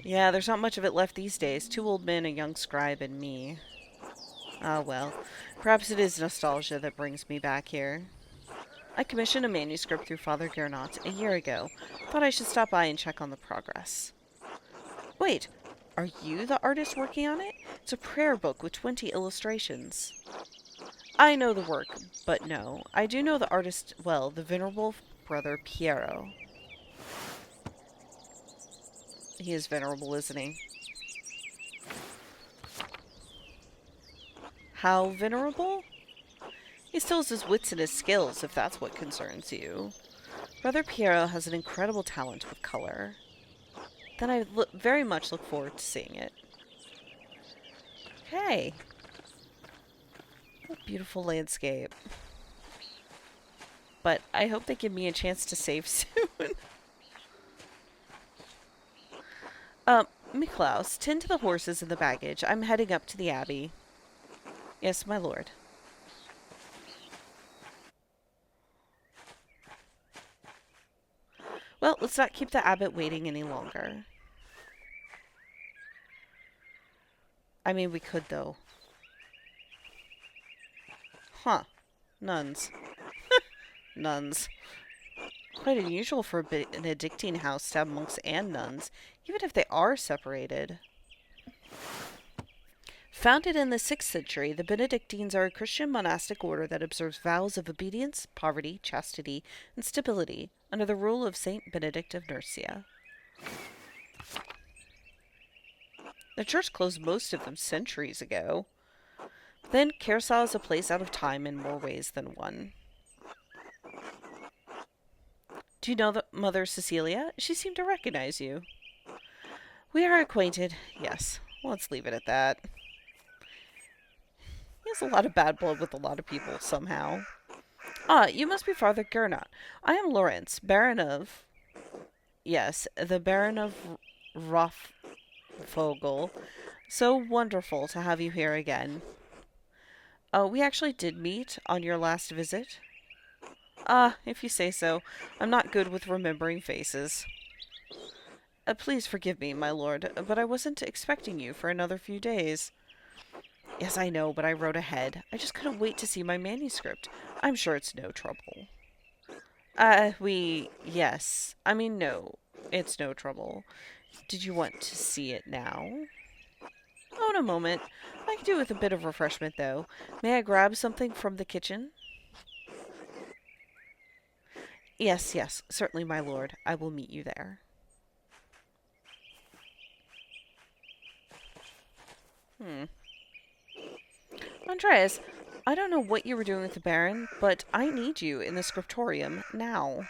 Yeah, there's not much of it left these days. Two old men, a young scribe, and me. Ah, well. Perhaps it is nostalgia that brings me back here. I commissioned a manuscript through Father Gernot a year ago. Thought I should stop by and check on the progress. Wait, are you the artist working on it? It's a prayer book with 20 illustrations. I know the work, but no. I do know the artist well, the venerable brother Piero. He is venerable, isn't he? How venerable? He still has his wits and his skills, if that's what concerns you. Brother Piero has an incredible talent with color. Then I very much look forward to seeing it. Okay. What a beautiful landscape. But I hope they give me a chance to save soon. Miklaus, tend to the horses and the baggage. I'm heading up to the abbey. Yes, my lord. Well, let's not keep the abbot waiting any longer. I mean, we could, though. Huh. Nuns. Nuns. Quite unusual for a Benedictine house to have monks and nuns, even if they are separated. Founded in the 6th century, the Benedictines are a Christian monastic order that observes vows of obedience, poverty, chastity, and stability under the rule of Saint Benedict of Nursia. The church closed most of them centuries ago. Then Kearsarge is a place out of time in more ways than one. Do you know the Mother Cecilia? She seemed to recognize you. We are acquainted. Yes. Let's leave it at that. He has a lot of bad blood with a lot of people, somehow. Ah, you must be Father Gernot. I am Lorenz, Baron of... Yes, the Baron of Rothvogel. So wonderful to have you here again. We actually did meet on your last visit. Ah, if you say so. I'm not good with remembering faces. Please forgive me, my lord, but I wasn't expecting you for another few days. Yes, I know, but I wrote ahead. I just couldn't wait to see my manuscript. I'm sure it's no trouble. Yes. I mean, no. It's no trouble. Did you want to see it now? Oh, in a moment. I could do with a bit of refreshment, though. May I grab something from the kitchen? Yes, yes, certainly, my lord. I will meet you there. Andreas, I don't know what you were doing with the Baron, but I need you in the scriptorium now.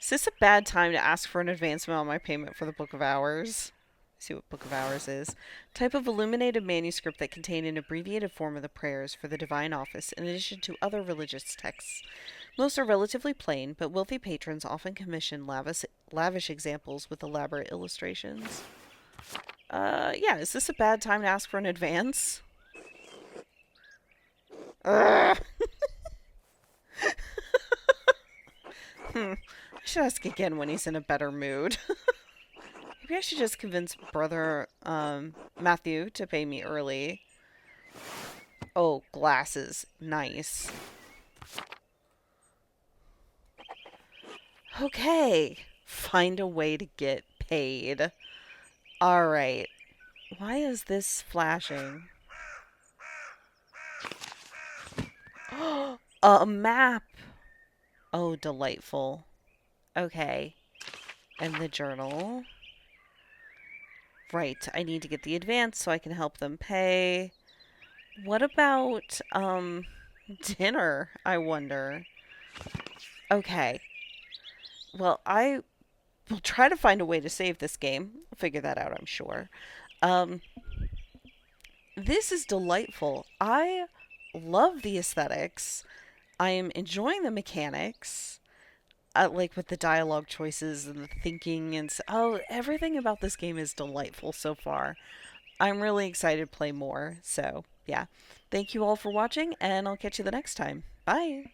Is this a bad time to ask for an advancement on my payment for the Book of Hours? See what Book of Hours is. Type of illuminated manuscript that contain an abbreviated form of the prayers for the divine office in addition to other religious texts. Most are relatively plain, but wealthy patrons often commission lavish examples with elaborate illustrations. Yeah, is this a bad time to ask for an advance? Ugh. I should ask again when he's in a better mood. Maybe I should just convince brother Matthew to pay me early. Oh, glasses. Nice. Okay. Find a way to get paid. Alright. Why is this flashing? A map. Oh, delightful. Okay. And the journal. Right. I need to get the advance so I can help them pay. What about, dinner, I wonder? Okay. Well, I will try to find a way to save this game. I'll figure that out, I'm sure. Um, this is delightful. I love the aesthetics. I am enjoying the mechanics. Like with the dialogue choices and the thinking oh, everything about this game is delightful so far. I'm really excited to play more. So, yeah. Thank you all for watching, and I'll catch you the next time. Bye.